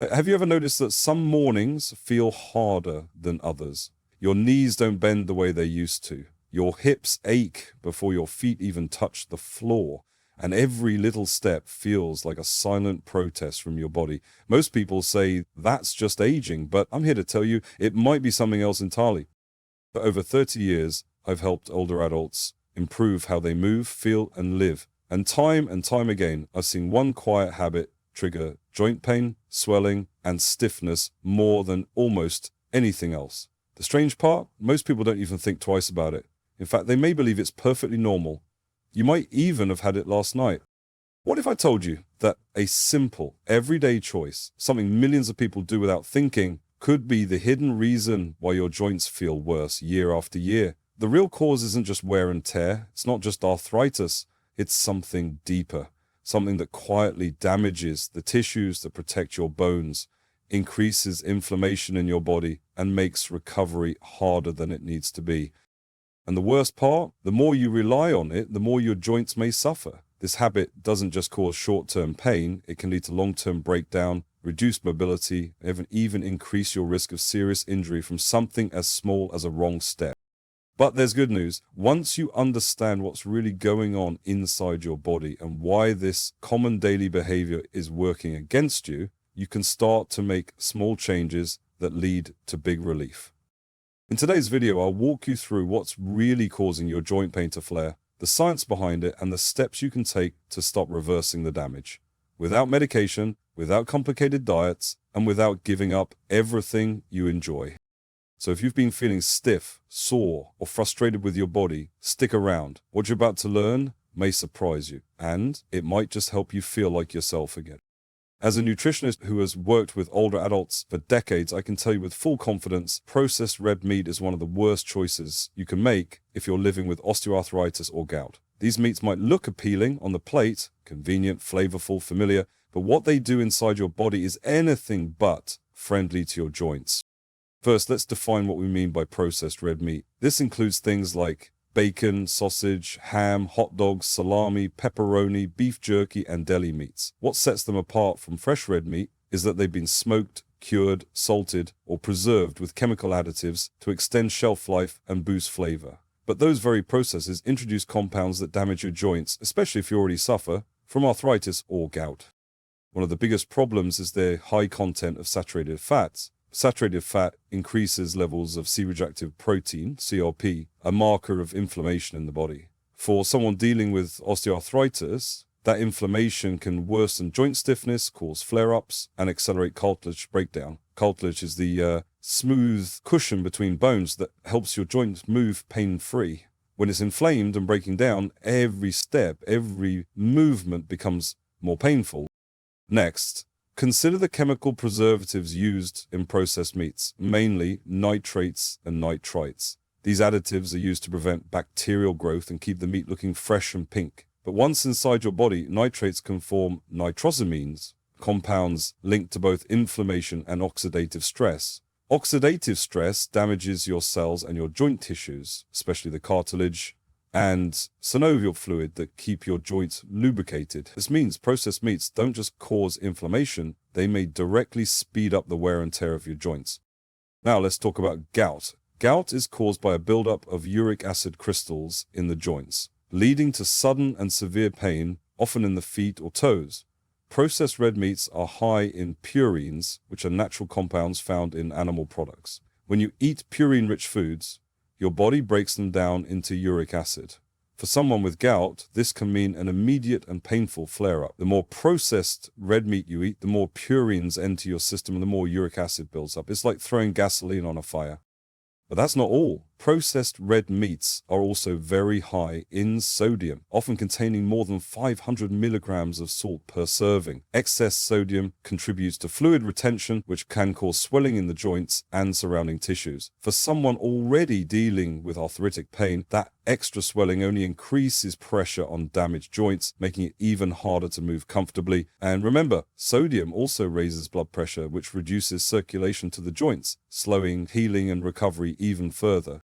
Have you ever noticed that some mornings feel harder than others? Your knees don't bend the way they used to. Your hips ache before your feet even touch the floor. And every little step feels like a silent protest from your body. Most people say that's just aging, but I'm here to tell you it might be something else entirely. For over 30 years, I've helped older adults improve how they move, feel, and live. And time again, I've seen one quiet habit trigger joint pain, swelling, and stiffness more than almost anything else. The strange part, most people don't even think twice about it. In fact, they may believe it's perfectly normal. You might even have had it last night. What if I told you that a simple, everyday choice, something millions of people do without thinking, could be the hidden reason why your joints feel worse year after year? The real cause isn't just wear and tear. It's not just arthritis. It's something deeper, something that quietly damages the tissues that protect your bones, increases inflammation in your body, and makes recovery harder than it needs to be. And the worst part, the more you rely on it, the more your joints may suffer. This habit doesn't just cause short-term pain, it can lead to long-term breakdown, reduced mobility, and even increase your risk of serious injury from something as small as a wrong step. But there's good news. Once you understand what's really going on inside your body and why this common daily behavior is working against you, you can start to make small changes that lead to big relief. In today's video, I'll walk you through what's really causing your joint pain to flare, the science behind it, and the steps you can take to stop reversing the damage. Without medication, without complicated diets, and without giving up everything you enjoy. So if you've been feeling stiff, sore, or frustrated with your body, stick around. What you're about to learn may surprise you, and it might just help you feel like yourself again. As a nutritionist who has worked with older adults for decades, I can tell you with full confidence, processed red meat is one of the worst choices you can make if you're living with osteoarthritis or gout. These meats might look appealing on the plate, convenient, flavorful, familiar, but what they do inside your body is anything but friendly to your joints. First, let's define what we mean by processed red meat. This includes things like bacon, sausage, ham, hot dogs, salami, pepperoni, beef jerky, and deli meats. What sets them apart from fresh red meat is that they've been smoked, cured, salted, or preserved with chemical additives to extend shelf life and boost flavor. But those very processes introduce compounds that damage your joints, especially if you already suffer from arthritis or gout. One of the biggest problems is their high content of saturated fats. Saturated fat increases levels of C-reactive protein, CRP, a marker of inflammation in the body. For someone dealing with osteoarthritis, that inflammation can worsen joint stiffness, cause flare-ups, and accelerate cartilage breakdown. Cartilage is the smooth cushion between bones that helps your joints move pain-free. When it's inflamed and breaking down, every step, every movement becomes more painful. Next, consider the chemical preservatives used in processed meats, mainly nitrates and nitrites. These additives are used to prevent bacterial growth and keep the meat looking fresh and pink. But once inside your body, nitrates can form nitrosamines, compounds linked to both inflammation and oxidative stress. Oxidative stress damages your cells and your joint tissues, especially the cartilage and synovial fluid that keep your joints lubricated. This means processed meats don't just cause inflammation, they may directly speed up the wear and tear of your joints. Now let's talk about gout. Gout is caused by a buildup of uric acid crystals in the joints, leading to sudden and severe pain, often in the feet or toes. Processed red meats are high in purines, which are natural compounds found in animal products. When you eat purine-rich foods, your body breaks them down into uric acid. For someone with gout, this can mean an immediate and painful flare-up. The more processed red meat you eat, the more purines enter your system and the more uric acid builds up. It's like throwing gasoline on a fire. But that's not all. Processed red meats are also very high in sodium, often containing more than 500 milligrams of salt per serving. Excess sodium contributes to fluid retention, which can cause swelling in the joints and surrounding tissues. For someone already dealing with arthritic pain, that extra swelling only increases pressure on damaged joints, making it even harder to move comfortably. And remember, sodium also raises blood pressure, which reduces circulation to the joints, slowing healing and recovery even further.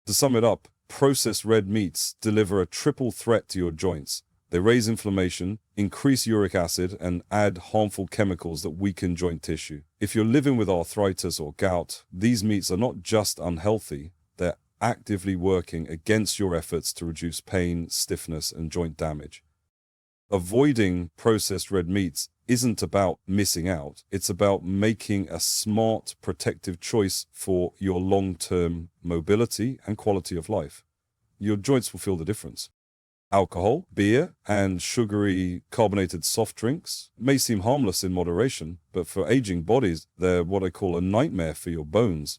To sum it up, processed red meats deliver a triple threat to your joints. They raise inflammation, increase uric acid, and add harmful chemicals that weaken joint tissue. If you're living with arthritis or gout, these meats are not just unhealthy, they're actively working against your efforts to reduce pain, stiffness, and joint damage. Avoiding processed red meats isn't about missing out. It's about making a smart, protective choice for your long-term mobility and quality of life. Your joints will feel the difference. Alcohol, beer, and sugary carbonated soft drinks may seem harmless in moderation, but for aging bodies, they're what I call a nightmare for your bones.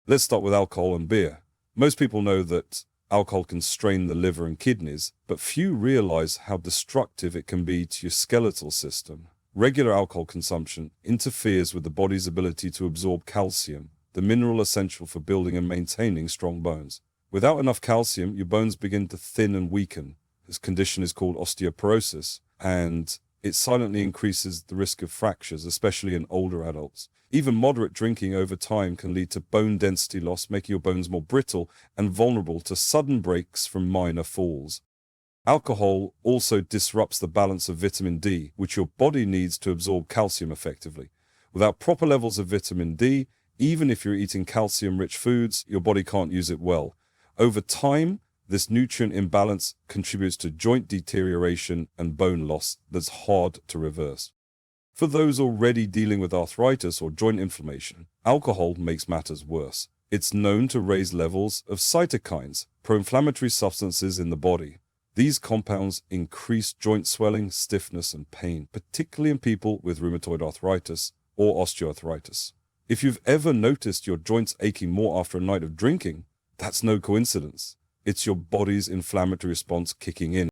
Let's start with alcohol and beer. Most people know that alcohol can strain the liver and kidneys, but few realize how destructive it can be to your skeletal system. Regular alcohol consumption interferes with the body's ability to absorb calcium, the mineral essential for building and maintaining strong bones. Without enough calcium, your bones begin to thin and weaken. This condition is called osteoporosis, and it silently increases the risk of fractures, especially in older adults. Even moderate drinking over time can lead to bone density loss, making your bones more brittle and vulnerable to sudden breaks from minor falls. Alcohol also disrupts the balance of vitamin D, which your body needs to absorb calcium effectively. Without proper levels of vitamin D, even if you're eating calcium-rich foods, your body can't use it well. Over time, this nutrient imbalance contributes to joint deterioration and bone loss that's hard to reverse. For those already dealing with arthritis or joint inflammation, alcohol makes matters worse. It's known to raise levels of cytokines, pro-inflammatory substances in the body. These compounds increase joint swelling, stiffness, and pain, particularly in people with rheumatoid arthritis or osteoarthritis. If you've ever noticed your joints aching more after a night of drinking, that's no coincidence. It's your body's inflammatory response kicking in.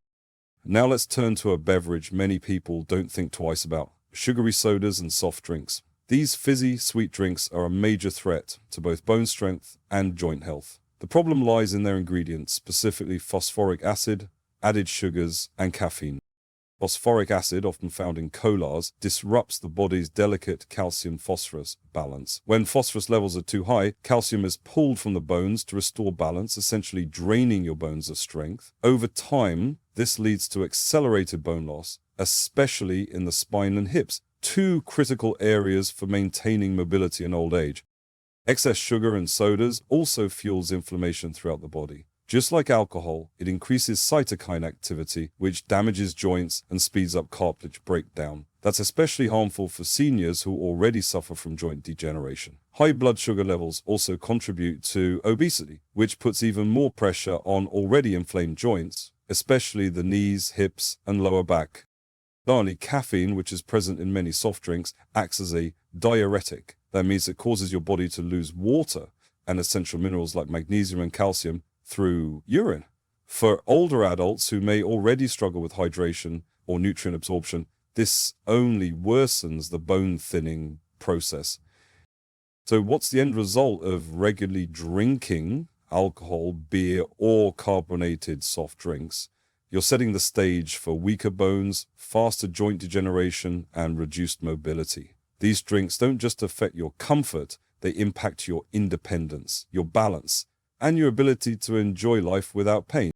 Now let's turn to a beverage many people don't think twice about: sugary sodas and soft drinks. These fizzy, sweet drinks are a major threat to both bone strength and joint health. The problem lies in their ingredients, specifically phosphoric acid, added sugars, and caffeine. Phosphoric acid, often found in colars, disrupts the body's delicate calcium-phosphorus balance. When phosphorus levels are too high, calcium is pulled from the bones to restore balance, essentially draining your bones of strength. Over time, this leads to accelerated bone loss, especially in the spine and hips, two critical areas for maintaining mobility in old age. Excess sugar in sodas also fuels inflammation throughout the body. Just like alcohol, it increases cytokine activity, which damages joints and speeds up cartilage breakdown. That's especially harmful for seniors who already suffer from joint degeneration. High blood sugar levels also contribute to obesity, which puts even more pressure on already inflamed joints, especially the knees, hips, and lower back. Finally, caffeine, which is present in many soft drinks, acts as a diuretic. That means it causes your body to lose water and essential minerals like magnesium and calcium through urine. For older adults who may already struggle with hydration or nutrient absorption, this only worsens the bone thinning process. So what's the end result of regularly drinking alcohol, beer, or carbonated soft drinks? You're setting the stage for weaker bones, faster joint degeneration, and reduced mobility. These drinks don't just affect your comfort, they impact your independence, your balance, and your ability to enjoy life without pain.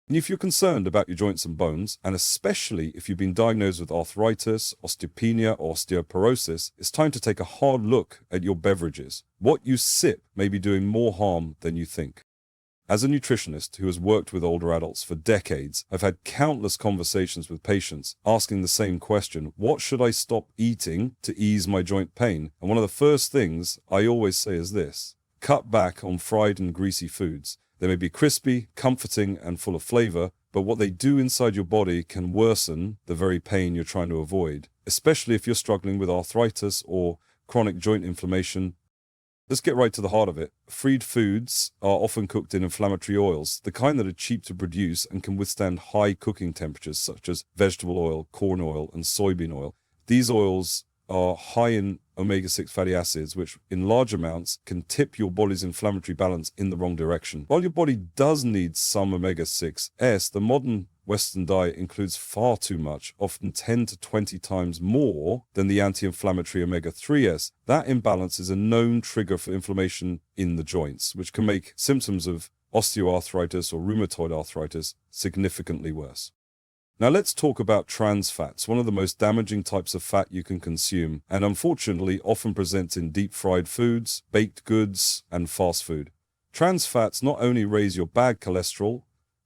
And if you're concerned about your joints and bones, and especially if you've been diagnosed with arthritis, osteopenia, or osteoporosis, it's time to take a hard look at your beverages. What you sip may be doing more harm than you think. As a nutritionist who has worked with older adults for decades, I've had countless conversations with patients asking the same question: what should I stop eating to ease my joint pain? And one of the first things I always say is this: cut back on fried and greasy foods. They may be crispy, comforting, and full of flavor, but what they do inside your body can worsen the very pain you're trying to avoid, especially if you're struggling with arthritis or chronic joint inflammation. Let's get right to the heart of it. Fried foods are often cooked in inflammatory oils, the kind that are cheap to produce and can withstand high cooking temperatures, such as vegetable oil, corn oil, and soybean oil. These oils are high in omega-6 fatty acids, which in large amounts can tip your body's inflammatory balance in the wrong direction. While your body does need some omega-6s, the modern Western diet includes far too much, often 10 to 20 times more than the anti-inflammatory omega-3s. That imbalance is a known trigger for inflammation in the joints, which can make symptoms of osteoarthritis or rheumatoid arthritis significantly worse. Now let's talk about trans fats, one of the most damaging types of fat you can consume, and unfortunately often presents in deep-fried foods, baked goods, and fast food. Trans fats not only raise your bad cholesterol,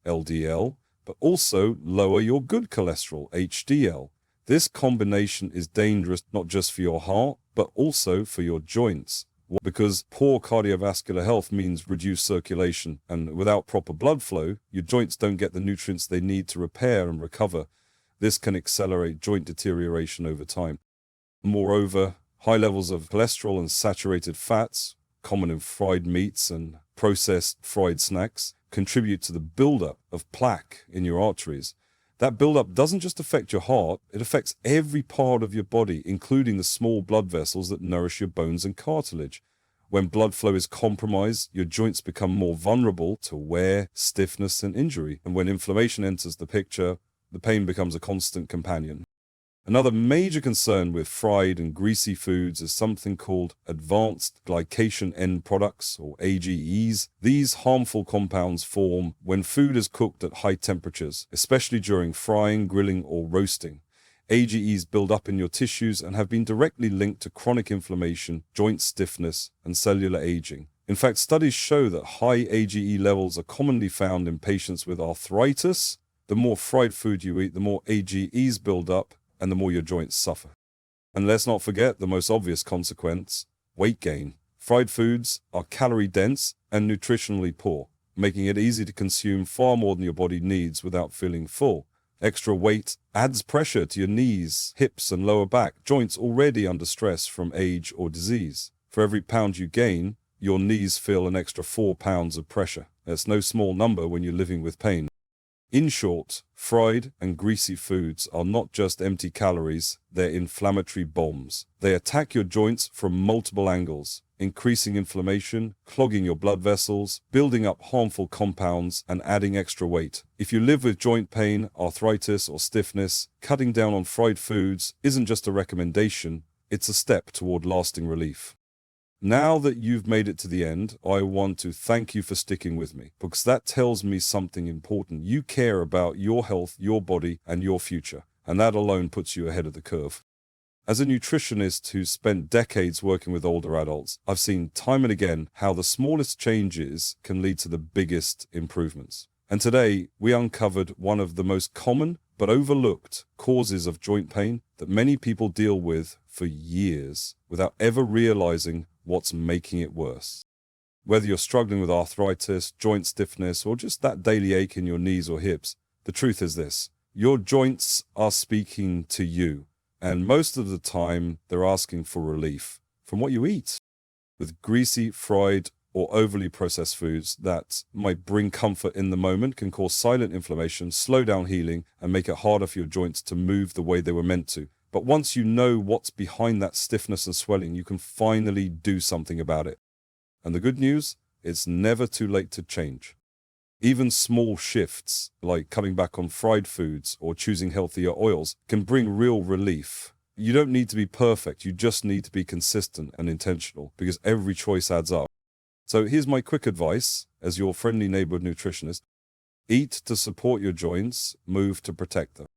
LDL, but also lower your good cholesterol, HDL. This combination is dangerous not just for your heart, but also for your joints. Because poor cardiovascular health means reduced circulation, and without proper blood flow, your joints don't get the nutrients they need to repair and recover. This can accelerate joint deterioration over time. Moreover, high levels of cholesterol and saturated fats, common in fried meats and processed fried snacks, contribute to the buildup of plaque in your arteries. That buildup doesn't just affect your heart, it affects every part of your body, including the small blood vessels that nourish your bones and cartilage. When blood flow is compromised, your joints become more vulnerable to wear, stiffness, and injury. And when inflammation enters the picture, the pain becomes a constant companion. Another major concern with fried and greasy foods is something called advanced glycation end products, or AGEs. These harmful compounds form when food is cooked at high temperatures, especially during frying, grilling, or roasting. AGEs build up in your tissues and have been directly linked to chronic inflammation, joint stiffness, and cellular aging. In fact, studies show that high AGE levels are commonly found in patients with arthritis. The more fried food you eat, the more AGEs build up, and the more your joints suffer. And let's not forget the most obvious consequence, weight gain. Fried foods are calorie-dense and nutritionally poor, making it easy to consume far more than your body needs without feeling full. Extra weight adds pressure to your knees, hips, and lower back, joints already under stress from age or disease. For every pound you gain, your knees feel an extra 4 pounds of pressure. That's no small number when you're living with pain. In short, fried and greasy foods are not just empty calories, they're inflammatory bombs. They attack your joints from multiple angles, increasing inflammation, clogging your blood vessels, building up harmful compounds, and adding extra weight. If you live with joint pain, arthritis, or stiffness, cutting down on fried foods isn't just a recommendation, it's a step toward lasting relief. Now that you've made it to the end, I want to thank you for sticking with me, because that tells me something important. You care about your health, your body, and your future, and that alone puts you ahead of the curve. As a nutritionist who's spent decades working with older adults, I've seen time and again how the smallest changes can lead to the biggest improvements. And today, we uncovered one of the most common but overlooked causes of joint pain that many people deal with for years without ever realizing what's making it worse. Whether you're struggling with arthritis, joint stiffness, or just that daily ache in your knees or hips, the truth is this: your joints are speaking to you, and most of the time they're asking for relief from what you eat. With greasy, fried, or overly processed foods that might bring comfort in the moment can cause silent inflammation, slow down healing, and make it harder for your joints to move the way they were meant to. But once you know what's behind that stiffness and swelling, you can finally do something about it. And the good news, it's never too late to change. Even small shifts, like cutting back on fried foods or choosing healthier oils, can bring real relief. You don't need to be perfect, you just need to be consistent and intentional, because every choice adds up. So here's my quick advice as your friendly neighborhood nutritionist. Eat to support your joints, move to protect them.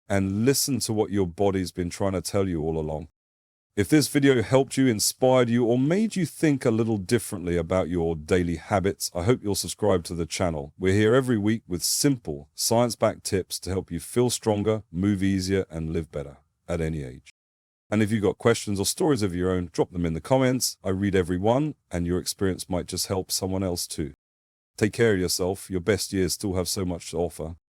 And listen to what your body's been trying to tell you all along. If this video helped you, inspired you, or made you think a little differently about your daily habits, I hope you'll subscribe to the channel. We're here every week with simple, science-backed tips to help you feel stronger, move easier, and live better at any age. And if you've got questions or stories of your own, drop them in the comments. I read every one, and your experience might just help someone else too. Take care of yourself. Your best years still have so much to offer.